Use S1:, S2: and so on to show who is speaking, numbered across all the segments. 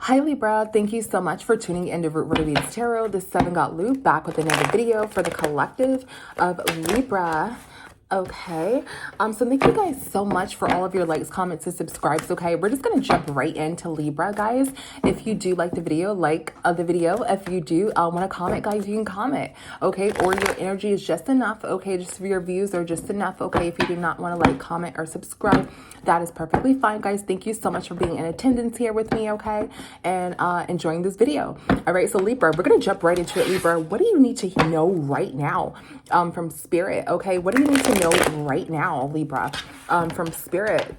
S1: Hi Libra, thank you so much for tuning into Root Word Reads Tarot. This is Seven Got Loop back with another video for the collective of Libra. Okay, so thank you guys so much for all of your likes, comments, and subscribes. Okay, we're just gonna jump right into Libra, guys. If you do like the video, like the video. If you do want to comment, guys, you can comment. Okay, or your energy is just enough. Okay, just for your views are just enough. Okay, if you do not want to like, comment, or subscribe, that is perfectly fine, guys. Thank you so much for being in attendance here with me. Okay, and enjoying this video. All right, so Libra, we're gonna jump right into it. Libra, what do you need to know right now from Spirit? Okay, what do you need to know right now, Libra, from Spirit?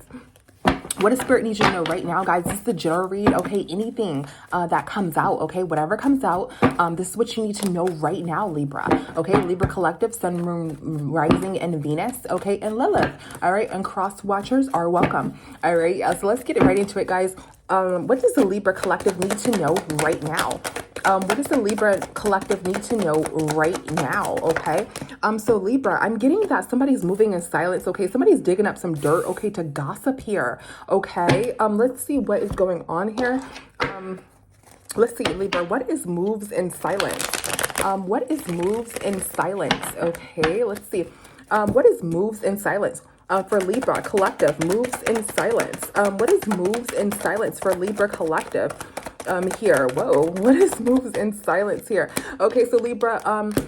S1: What does Spirit need you to know right now, guys? This is the general read. Okay, anything that comes out, okay, whatever comes out, this is what you need to know right now, Libra. Okay, Libra collective, Sun, Moon, Rising, and Venus. Okay, and Lilith. All right, and cross watchers are welcome. All right, so let's get right into it, guys. What does the Libra collective need to know right now? What does the Libra collective need to know right now? Okay. So Libra, I'm getting that somebody's moving in silence. Okay. Somebody's digging up some dirt. Okay. To gossip here. Okay. Let's see what is going on here. Let's see, Libra, what is moves in silence? What is moves in silence? Okay. Let's see. What is moves in silence? For Libra collective, moves in silence. What is moves in silence for Libra collective? Here, whoa, what is moves in silence here? Okay, so Libra,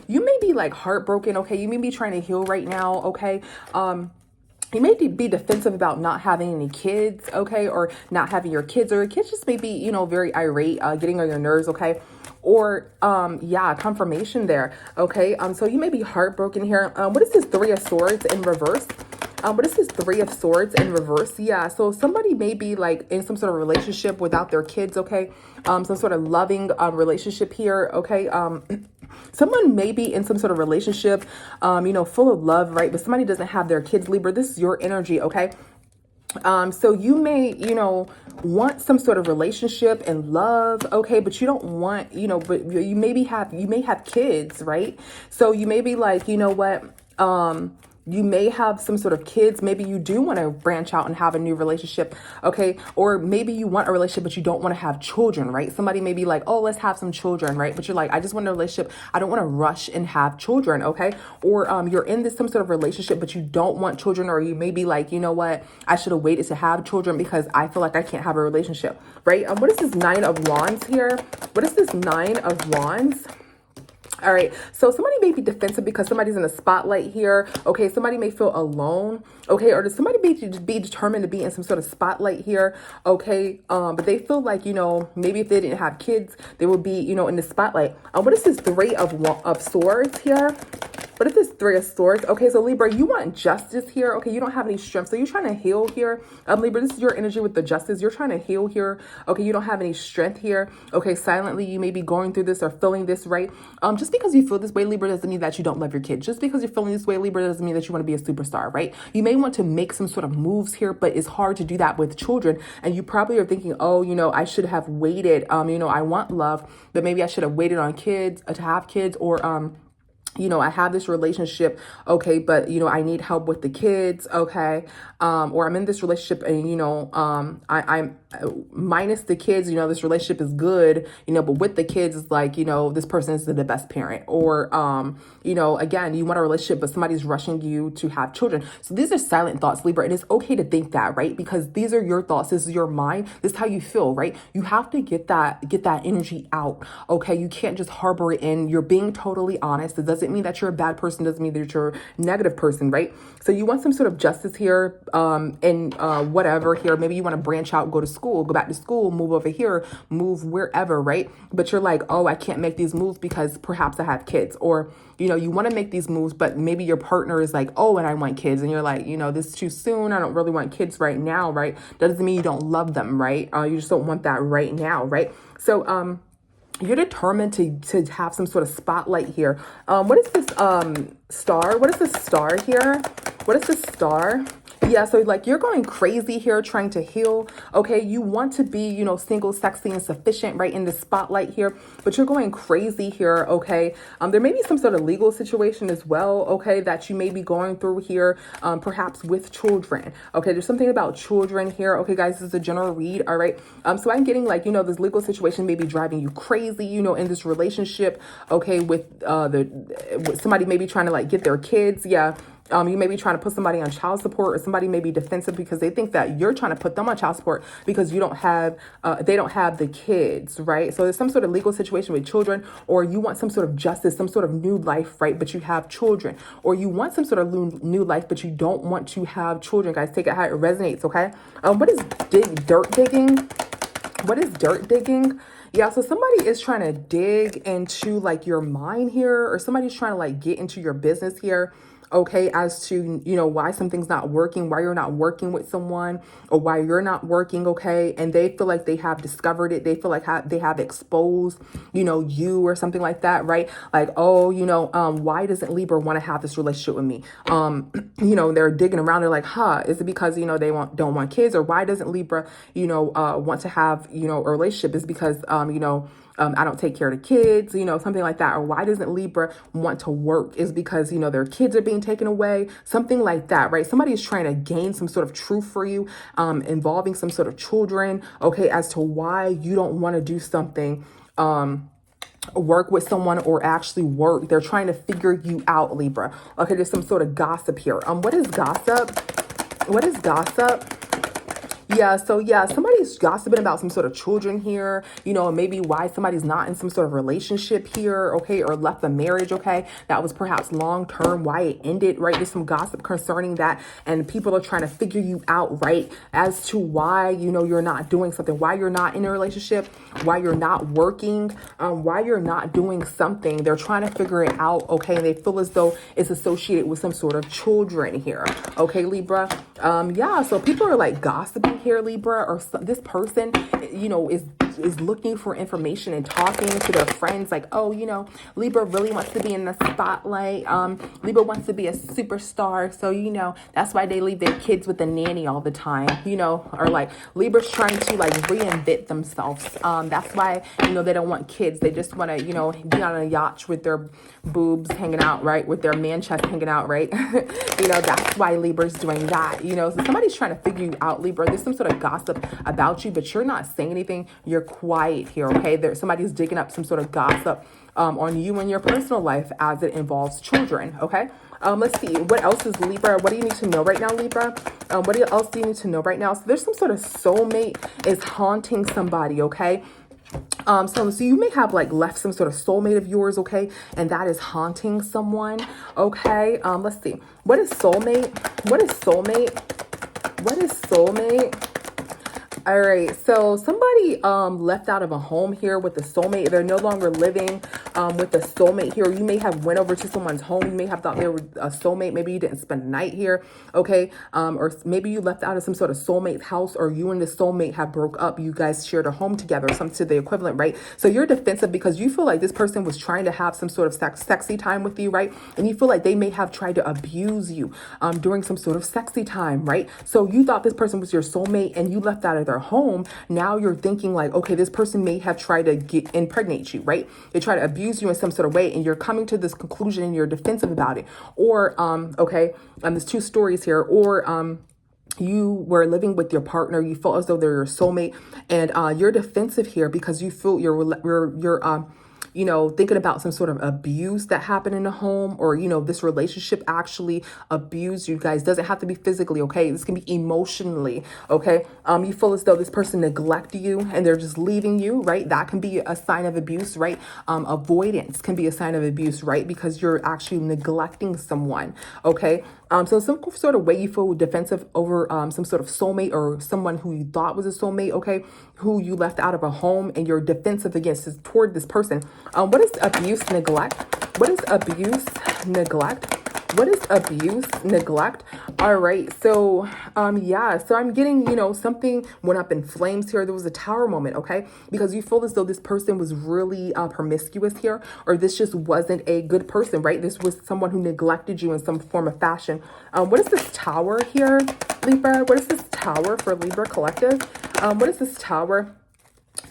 S1: you may be like heartbroken. Okay, you may be trying to heal right now. Okay, you may be defensive about not having any kids. Okay, or not having your kids, or your kids just may be, you know, very irate, getting on your nerves. Okay, or yeah, confirmation there. Okay, so you may be heartbroken here. What is this Three of Swords in reverse? What is this Three of Swords in reverse? Yeah, so somebody may be like in some sort of relationship without their kids, okay? Some sort of loving relationship here, okay? Someone may be in some sort of relationship, you know, full of love, right? But somebody doesn't have their kids, Libra. This is your energy, okay? So you may, you know, want some sort of relationship and love, okay, but you don't want, you know, but you may have kids, right? So you may be like, you know what, you may have some sort of kids. Maybe you do want to branch out and have a new relationship. Okay. Or maybe you want a relationship, but you don't want to have children, right? Somebody may be like, oh, let's have some children, right? But you're like, I just want a relationship. I don't want to rush and have children. Okay. Or, you're in some sort of relationship, but you don't want children. Or you may be like, you know what? I should have waited to have children because I feel like I can't have a relationship, right? What is this Nine of Wands here? What is this Nine of Wands? All right, so somebody may be defensive because somebody's in the spotlight here. Okay, somebody may feel alone. Okay, or does somebody be determined to be in some sort of spotlight here? Okay, but they feel like, you know, maybe if they didn't have kids, they would be, you know, in the spotlight. What is this Three of Swords here? What is this Three of Swords? Okay, so Libra, you want justice here. Okay, you don't have any strength, so you're trying to heal here. Libra, this is your energy with the justice. You're trying to heal here. Okay, you don't have any strength here. Okay, silently, you may be going through this or feeling this, right? Just because you feel this way, Libra, doesn't mean that you don't love your kids. Just because you're feeling this way, Libra, doesn't mean that you want to be a superstar, right? You may want to make some sort of moves here, but it's hard to do that with children. And you probably are thinking, oh, you know, I should have waited. You know, I want love, but maybe I should have waited on kids to have kids, or you know, I have this relationship, okay, but, you know, I need help with the kids, okay, or I'm in this relationship and, you know, I'm minus the kids, you know, this relationship is good, you know, but with the kids, it's like, you know, this person is the best parent, or, you know, again, you want a relationship, but somebody's rushing you to have children. So these are silent thoughts, Libra, and it's okay to think that, right? Because these are your thoughts. This is your mind. This is how you feel, right? You have to get that energy out, okay? You can't just harbor it in. You're being totally honest. It doesn't mean that you're a bad person, doesn't mean that you're a negative person, right? So you want some sort of justice here, and whatever here. Maybe you want to branch out, go to school, go back to school, move over here, move wherever, right? But you're like, oh, I can't make these moves because perhaps I have kids, or, you know, you want to make these moves, but maybe your partner is like, oh, and I want kids. And you're like, you know, this is too soon. I don't really want kids right now, right? That doesn't mean you don't love them, right? You just don't want that right now, right? So, you're determined to have some sort of spotlight here. What is this star? What is this star here? What is this star? Yeah, so like you're going crazy here trying to heal. Okay, you want to be, you know, single, sexy, and sufficient, right, in the spotlight here, but you're going crazy here. Okay, there may be some sort of legal situation as well. Okay, that you may be going through here, perhaps with children. Okay, there's something about children here. Okay, guys, this is a general read. All right, so I'm getting like, you know, this legal situation may be driving you crazy, you know, in this relationship. Okay, with with somebody maybe trying to like get their kids. Yeah. You may be trying to put somebody on child support, or somebody may be defensive because they think that you're trying to put them on child support because you don't have, they don't have the kids, right? So there's some sort of legal situation with children, or you want some sort of justice, some sort of new life, right? But you have children, or you want some sort of new life, but you don't want to have children. Guys, take it how it resonates, okay? What is dirt digging? What is dirt digging? Yeah, so somebody is trying to dig into like your mind here, or somebody's trying to like get into your business here. Okay, as to, you know, why something's not working, why you're not working with someone, or why you're not working. Okay, and they feel like they have discovered it. They feel like they have exposed, you know, you or something like that, right? Like, oh, you know, why doesn't Libra want to have this relationship with me? You know, they're digging around. They're like, huh, is it because, you know, they don't want kids, or why doesn't Libra, you know, want to have, you know, a relationship? Is because, you know, I don't take care of the kids, you know, something like that. Or why doesn't Libra want to work? Is because, you know, their kids are being taken away, something like that, right? Somebody is trying to gain some sort of truth for you, involving some sort of children, okay, as to why you don't want to do something, work with someone, or actually work. They're trying to figure you out, Libra. Okay, there's some sort of gossip here. What is gossip? What is gossip? Yeah, so yeah, somebody's gossiping about some sort of children here, you know, maybe why somebody's not in some sort of relationship here, okay, or left a marriage, okay, that was perhaps long term, why it ended, right? There's some gossip concerning that, and people are trying to figure you out, right, as to why, you know, you're not doing something, why you're not in a relationship, why you're not working, why you're not doing something. They're trying to figure it out, okay, and they feel as though it's associated with some sort of children here, okay, Libra. Yeah, so people are like gossiping here, Libra, or this person, you know, is looking for information and talking to their friends like, oh, you know, Libra really wants to be in the spotlight. Libra wants to be a superstar. So, you know, that's why they leave their kids with the nanny all the time, you know, or like Libra's trying to like reinvent themselves. That's why, you know, they don't want kids. They just want to, you know, be on a yacht with their boobs hanging out, right? With their man chest hanging out, right? You know, that's why Libra's doing that, you know. So somebody's trying to figure you out, Libra. There's some sort of gossip about you, but you're not saying anything. You're quiet here, okay? Somebody's digging up some sort of gossip on you and your personal life as it involves children, okay? Let's see. What else is Libra? What do you need to know right now, Libra? What else do you need to know right now? So there's some sort of soulmate is haunting somebody, okay? So you may have like left some sort of soulmate of yours, okay? And that is haunting someone, okay? Let's see. What is soulmate? What is soulmate? What is soulmate? All right, so somebody left out of a home here with a soulmate. They're no longer living with a soulmate here. You may have went over to someone's home. You may have thought they were a soulmate. Maybe you didn't spend the night here, okay? Or maybe you left out of some sort of soulmate house, or you and the soulmate have broke up. You guys shared a home together, something to the equivalent, right? So you're defensive because you feel like this person was trying to have some sort of sexy time with you, right? And you feel like they may have tried to abuse you during some sort of sexy time, right? So you thought this person was your soulmate and you left out of their home. Now you're thinking like, okay, this person may have tried to impregnate you, right? They try to abuse you in some sort of way, and you're coming to this conclusion and you're defensive about it. Or, okay, there's two stories here. Or, you were living with your partner, you felt as though they're your soulmate, and you're defensive here because you feel you're you know, thinking about some sort of abuse that happened in the home, or, you know, this relationship actually abused you guys. Doesn't have to be physically, okay? This can be emotionally, okay? You feel as though this person neglected you and they're just leaving you, right? That can be a sign of abuse, right? Avoidance can be a sign of abuse, right? Because you're actually neglecting someone, okay? So some sort of way you feel defensive over some sort of soulmate or someone who you thought was a soulmate, okay, who you left out of a home, and you're defensive toward this person. What is abuse, neglect? What is abuse, neglect? What is abuse, neglect? All right. So, yeah. So I'm getting, something went up in flames here. There was a tower moment, okay? Because you feel as though this person was really promiscuous here, or this just wasn't a good person, right? This was someone who neglected you in some form of fashion. What is this tower here, Libra? What is this tower for Libra collective? What is this tower?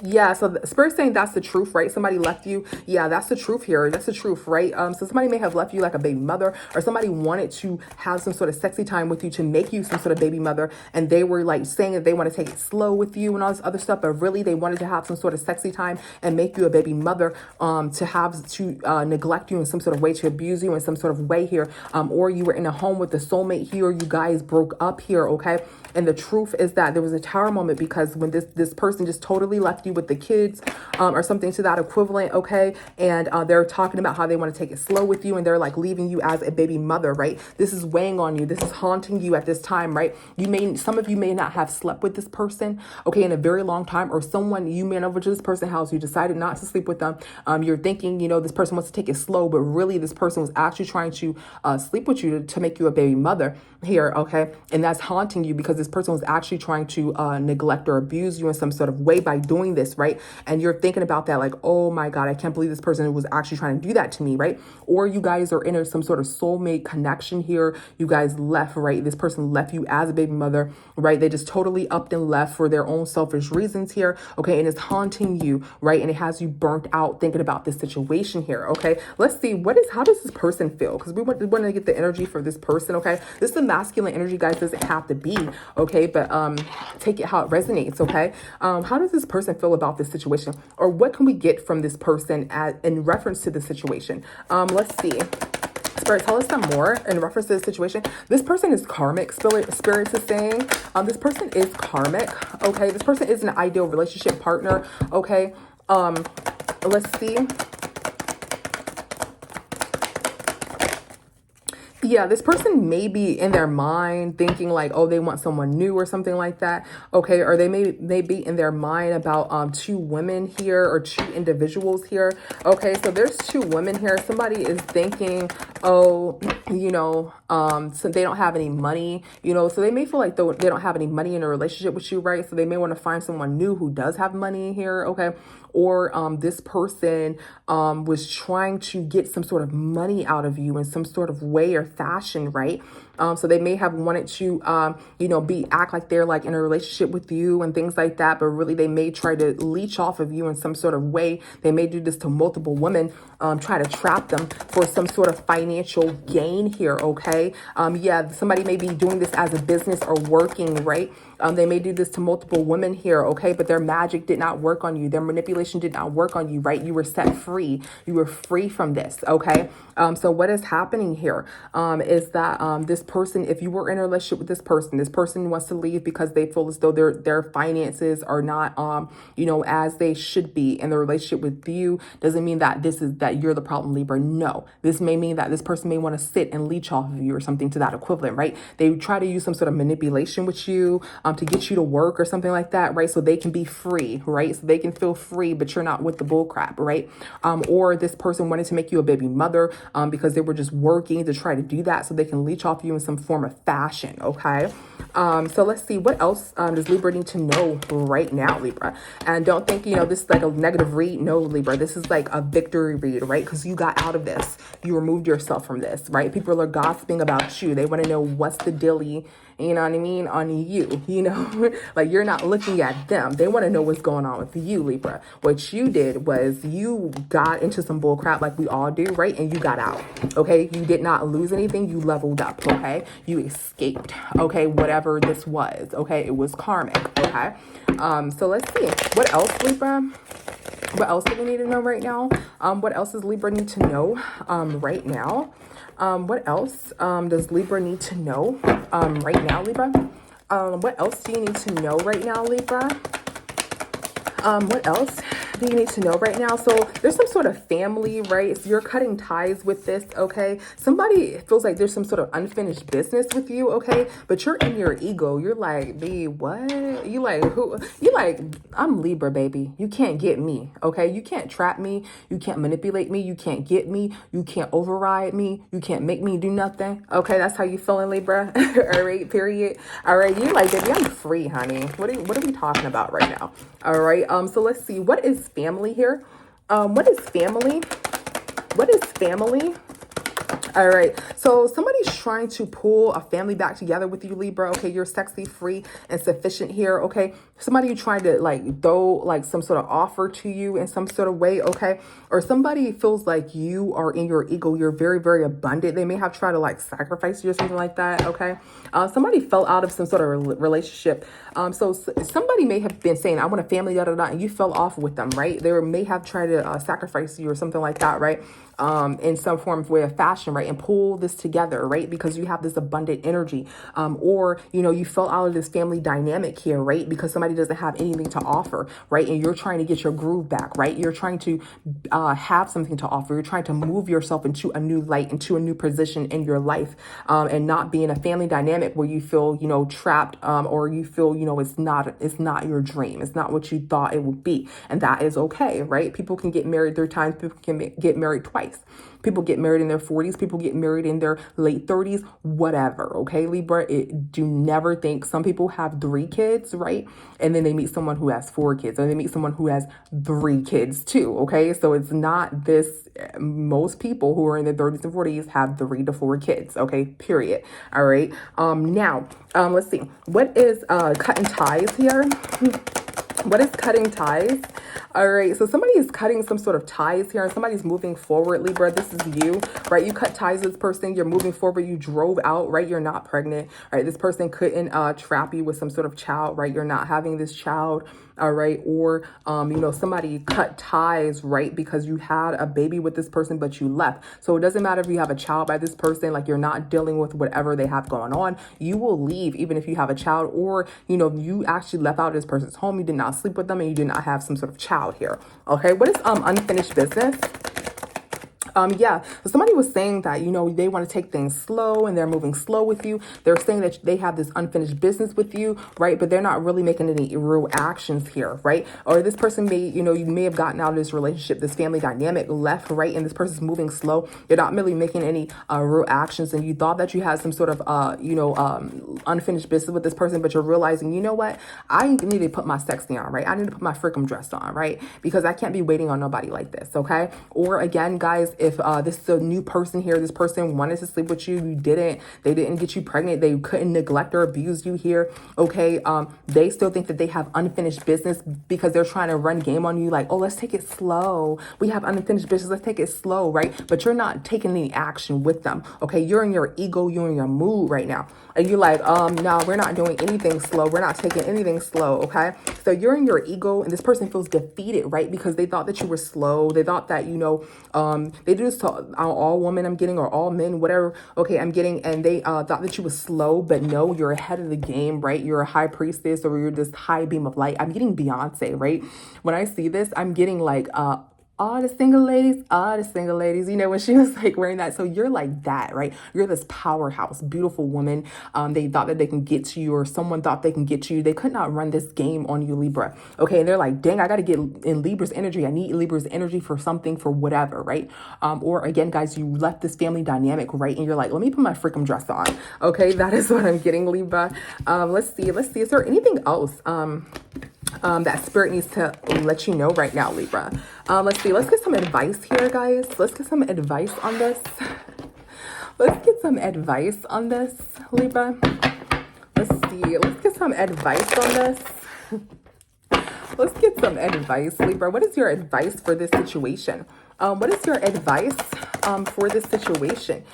S1: Yeah, so the Spirit's saying that's the truth, right? Somebody left you. Yeah, that's the truth here. That's the truth, right? So somebody may have left you like a baby mother, or somebody wanted to have some sort of sexy time with you to make you some sort of baby mother, and they were like saying that they want to take it slow with you and all this other stuff, but really they wanted to have some sort of sexy time and make you a baby mother, to neglect you in some sort of way, to abuse you in some sort of way here, or you were in a home with the soulmate here, you guys broke up here, okay? And the truth is that there was a tower moment because when this person just totally left you with the kids, or something to that equivalent, okay? And they're talking about how they want to take it slow with you, and they're like leaving you as a baby mother, right? This is weighing on you. This is haunting you at this time, right? Some of you may not have slept with this person, okay, in a very long time, or someone, you went over to this person's house, you decided not to sleep with them. You're thinking, this person wants to take it slow, but really this person was actually trying to sleep with you to make you a baby mother here, okay? And that's haunting you because this person was actually trying to neglect or abuse you in some sort of way by doing this, right? And you're thinking about that like, oh my God, I can't believe this person was actually trying to do that to me, right? Or you guys are in some sort of soulmate connection here. You guys left, right? This person left you as a baby mother, right? They just totally upped and left for their own selfish reasons here, okay? And it's haunting you, right? And it has you burnt out thinking about this situation here, okay? Let's see, how does this person feel? Because we want to get the energy for this person, okay? This is the masculine energy, guys. Doesn't have to be, okay? But take it how it resonates, okay? How does this person feel about this situation? Or what can we get from this person in reference to the situation? Let's see. Spirit, tell us some more in reference to the situation. This person is karmic, Spirit is saying. This person is karmic, okay? This person is an ideal relationship partner, okay? Let's see. Yeah, this person may be in their mind thinking like, oh, they want someone new or something like that. Okay. Or they may be in their mind about two women here or two individuals here. Okay. So there's two women here. Somebody is thinking, oh, so they don't have any money, so they may feel like they don't have any money in a relationship with you, right? So they may want to find someone new who does have money here. Okay. Or this person was trying to get some sort of money out of you in some sort of way or fashion, right? So they may have wanted to, act like they're like in a relationship with you and things like that, but really they may try to leech off of you in some sort of way. They may do this to multiple women, try to trap them for some sort of financial gain here, okay? Yeah, somebody may be doing this as a business or working, right? They may do this to multiple women here, okay? But their magic did not work on you. Their manipulation did not work on you, right? You were set free. You were free from this, okay? So what is happening here is that this person, if you were in a relationship with this person wants to leave because they feel as though their finances are not, as they should be in the relationship with you. Doesn't mean that that you're the problem, Libra. No, this may mean that this person may want to sit and leech off of you or something to that equivalent, right? They try to use some sort of manipulation with you to get you to work or something like that, right? So they can be free, right? So they can feel free, but you're not with the bull crap, right? Or this person wanted to make you a baby mother because they were just working to try to do that so they can leech off you in some form of fashion, okay? So let's see, what else does Libra need to know right now, Libra? And don't think, this is like a negative read. No, Libra, this is like a victory read, right? Because you got out of this. You removed yourself from this, right? People are gossiping about you. They want to know what's the dilly, you know what I mean, on you, like you're not looking at them. They want to know what's going on with you, Libra. What you did was you got into some bull crap like we all do, right? And you got out, okay? You did not lose anything. You leveled up, okay? You escaped, okay? Whatever this was, okay? It was karmic, okay? So let's see. What else, Libra? What else do we need to know right now? What else does Libra need to know right now? What else does Libra need to know right now, Libra? What else do you need to know right now, Libra? What else do you need to know right now? So there's some sort of family, right? So you're cutting ties with this, okay? Somebody feels like there's some sort of unfinished business with you, okay? But you're in your ego. You're like, B, what? You like, who? You like, I'm Libra, baby. You can't get me, okay? You can't trap me. You can't manipulate me. You can't get me. You can't override me. You can't make me do nothing, okay? That's how you feeling, Libra. All right, period. All right, you like, baby, I'm free, honey. What are we talking about right now? All right, so let's see. What is family here? What is family? What is family? All right, so somebody's trying to pull a family back together with you, Libra. Okay, you're sexy, free, and sufficient here. Okay, somebody trying to like throw like some sort of offer to you in some sort of way. Okay, or somebody feels like you are in your ego. You're very, very abundant. They may have tried to like sacrifice you or something like that. Okay, somebody fell out of some sort of relationship. So somebody may have been saying, "I want a family," da da da, and you fell off with them, right? They may have tried to sacrifice you or something like that, right? In some form of way of fashion, right? And pull this together, right? Because you have this abundant energy, or, you know, you fell out of this family dynamic here, right? Because somebody doesn't have anything to offer, right? And you're trying to get your groove back, right? You're trying to have something to offer. You're trying to move yourself into a new light, into a new position in your life, and not be in a family dynamic where you feel, you know, trapped, or you feel, you know, it's not your dream. It's not what you thought it would be. And that is okay, right? People can get married 3 times. People can get married twice. People get married in their 40s. People get married in their late 30s, whatever. Okay, Libra, do never think. Some people have 3 kids, right? And then they meet someone who has 4 kids, or they meet someone who has 3 kids too. Okay, so it's not this. Most people who are in their 30s and 40s have 3 to 4 kids. Okay, period. All right. Now, let's see. What is cutting ties here? What is cutting ties? All right, so somebody is cutting some sort of ties here, and somebody's moving forward, Libra. This is you, right? You cut ties with this person. You're moving forward. You drove out, right? You're not pregnant, right? This person couldn't trap you with some sort of child, right? You're not having this child, all right? Or, you know, somebody cut ties, right? Because you had a baby with this person, but you left. So it doesn't matter if you have a child by this person, like you're not dealing with whatever they have going on. You will leave even if you have a child, or, you know, you actually left out of this person's home. You did not sleep with them, and you did not have some sort of child here. Okay, what is unfinished business? Yeah, so somebody was saying that, you know, they want to take things slow and they're moving slow with you. They're saying that they have this unfinished business with you, right? But they're not really making any real actions here, right? Or this person may, you know, you may have gotten out of this relationship, this family dynamic, left, right? And this person's moving slow. You're not really making any real actions. And you thought that you had some sort of, you know, unfinished business with this person, but you're realizing, you know what? I need to put my sexy on, right? I need to put my freakum dress on, right? Because I can't be waiting on nobody like this, okay? Or again, guys, if this is a new person here, this person wanted to sleep with you, you didn't, they didn't get you pregnant, they couldn't neglect or abuse you here, okay? They still think that they have unfinished business because they're trying to run game on you, like, oh, let's take it slow. We have unfinished business, let's take it slow, right? But you're not taking any action with them, okay? You're in your ego, you're in your mood right now. And you're like, no, we're not doing anything slow. We're not taking anything slow, okay? So you're in your ego, and this person feels defeated, right? Because they thought that you were slow. They thought that, you know, they do this to all women I'm getting, or all men, whatever, okay, I'm getting, and they thought that you were slow, but no, you're ahead of the game, right? You're a high priestess, or you're this high beam of light. I'm getting Beyonce, right? When I see this, I'm getting like, all the single ladies, you know, when she was like wearing that. So you're like that, right? You're this powerhouse, beautiful woman. They thought that they can get to you, or someone thought they can get to you. They could not run this game on you, Libra. Okay. And they're like, dang, I got to get in Libra's energy. I need Libra's energy for something, for whatever, right? Or again, guys, you left this family dynamic, right? And you're like, let me put my freakum dress on. Okay. That is what I'm getting, Libra. Let's see. Is there anything else? That spirit needs to let you know right now, Libra. Let's see. Let's get some advice here, guys. Let's get some advice on this. Let's get some advice on this, Libra. Let's see. Let's get some advice on this. Let's get some advice, Libra. What is your advice for this situation? What is your advice for this situation?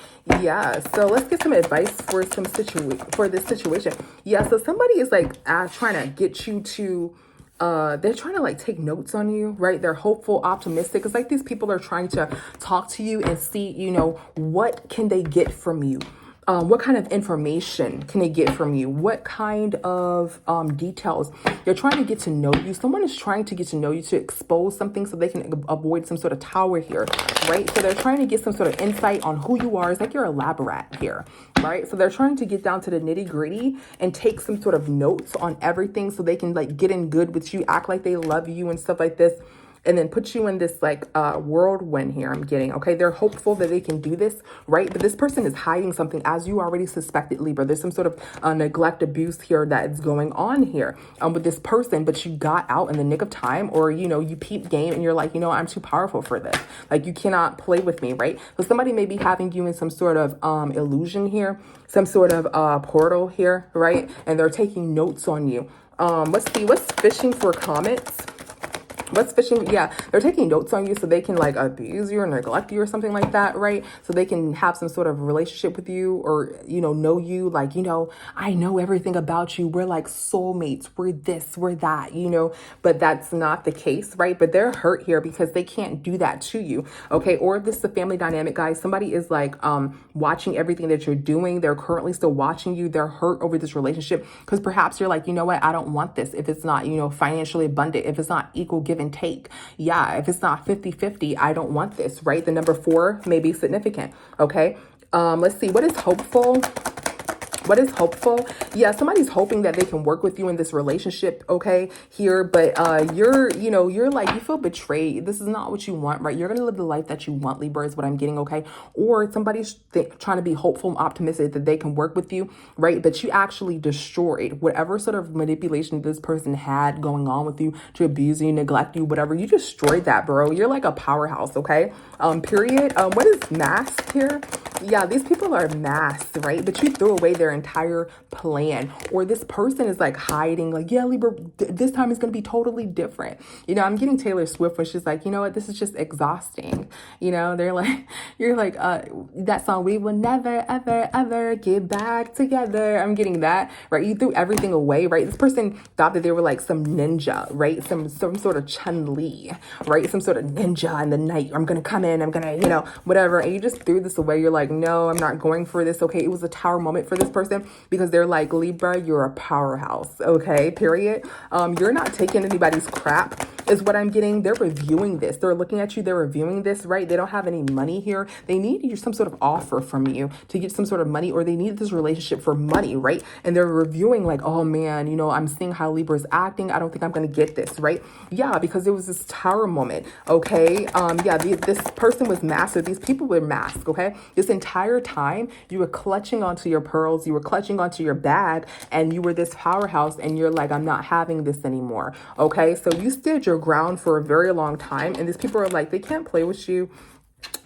S1: Yeah, so let's get some advice for this situation. Yeah, so somebody is like trying to get you to they're trying to like take notes on you, right? They're hopeful, optimistic. It's like these people are trying to talk to you and see, you know, what can they get from you? What kind of information can they get from you? What kind of details? They're trying to get to know you. Someone is trying to get to know you to expose something so they can avoid some sort of tower here, right? So they're trying to get some sort of insight on who you are. It's like you're a lab rat here, right? So they're trying to get down to the nitty gritty and take some sort of notes on everything so they can like get in good with you, act like they love you and stuff like this. And then put you in this like whirlwind here I'm getting, okay? They're hopeful that they can do this, right? But this person is hiding something, as you already suspected, Libra. There's some sort of neglect, abuse here that is going on here with this person, but you got out in the nick of time, or, you know, you peep game and you're like, you know, I'm too powerful for this. Like, you cannot play with me, right? So somebody may be having you in some sort of illusion here, some sort of portal here, right? And they're taking notes on you. Let's see, what's fishing for comments? What's fishing? Yeah, they're taking notes on you so they can like abuse you or neglect you or something like that, right? So they can have some sort of relationship with you, or, you know you, like, you know, I know everything about you. We're like soulmates. We're this, we're that, you know, but that's not the case, right? But they're hurt here because they can't do that to you, okay? Or if this is a family dynamic, guys, somebody is like watching everything that you're doing. They're currently still watching you. They're hurt over this relationship because perhaps you're like, you know what? I don't want this if it's not, you know, financially abundant, if it's not equal give and take. Yeah, if it's not 50-50, I don't want this, right? The number 4 may be significant, okay? Let's see, what is hopeful? What is hopeful? Yeah, somebody's hoping that they can work with you in this relationship, okay, here, but you're like, you feel betrayed. This is not what you want, right? You're going to live the life that you want, Libra, is what I'm getting, okay? Or somebody's trying to be hopeful and optimistic that they can work with you, right? But you actually destroyed whatever sort of manipulation this person had going on with you to abuse you, neglect you, whatever. You destroyed that, bro. You're like a powerhouse, okay? Period. What is masked here? Yeah, these people are masked, right? But you threw away their entire plan, or this person is like hiding, like, yeah, Libra, this time is going to be totally different. You know, I'm getting Taylor Swift when she's like, you know what, this is just exhausting. You know, they're like, you're like, that song, we will never, ever, ever get back together. I'm getting that, right? You threw everything away, right? This person thought that they were like some ninja, right? Some sort of Chun-Li, right? Some sort of ninja in the night. I'm going to come in, I'm going to, you know, whatever. And you just threw this away. You're like, no, I'm not going for this. Okay. It was a tower moment for this person because they're like, Libra, you're a powerhouse. Okay. Period. You're not taking anybody's crap is what I'm getting. They're reviewing this. They're looking at you. They're reviewing this, right? They don't have any money here. They need some sort of offer from you to get some sort of money, or they need this relationship for money, right? And they're reviewing like, oh man, you know, I'm seeing how Libra is acting. I don't think I'm going to get this, right? Yeah. Because there was this tower moment. Okay. Yeah. This person was masked. These people were masked. Okay. This entire time you were clutching onto your pearls, you were clutching onto your bag, and you were this powerhouse, and you're like, I'm not having this anymore. Okay. So you stood your ground for a very long time, and these people are like, they can't play with you.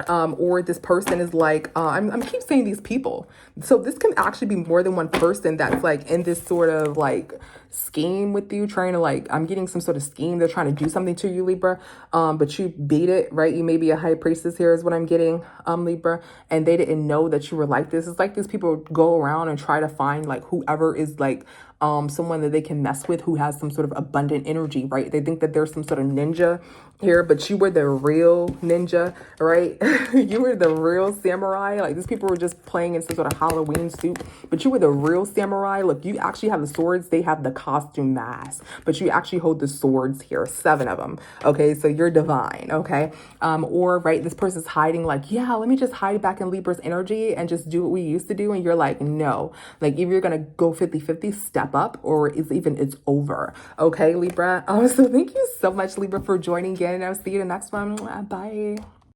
S1: Or this person is like, I'm keep saying these people. So this can actually be more than one person that's like in this sort of like scheme with you, trying to like, I'm getting some sort of scheme. They're trying to do something to you, Libra. But you beat it, right? You may be a high priestess here is what I'm getting, Libra. And they didn't know that you were like this. It's like these people go around and try to find like whoever is like, someone that they can mess with who has some sort of abundant energy, right? They think that there's some sort of ninja here, but you were the real ninja, right? You were the real samurai. Like, these people were just playing in some sort of Halloween suit, but you were the real samurai. Look, you actually have the swords. They have the costume mask, but you actually hold the swords here, 7 of them. Okay, so you're divine. Okay, or right, this person's hiding like, yeah, let me just hide back in Libra's energy and just do what we used to do. And you're like, no, like if you're gonna go 50-50, step up, or it's over. Okay, Libra. So thank you so much, Libra, for joining again. I'll see you in the next one. Bye.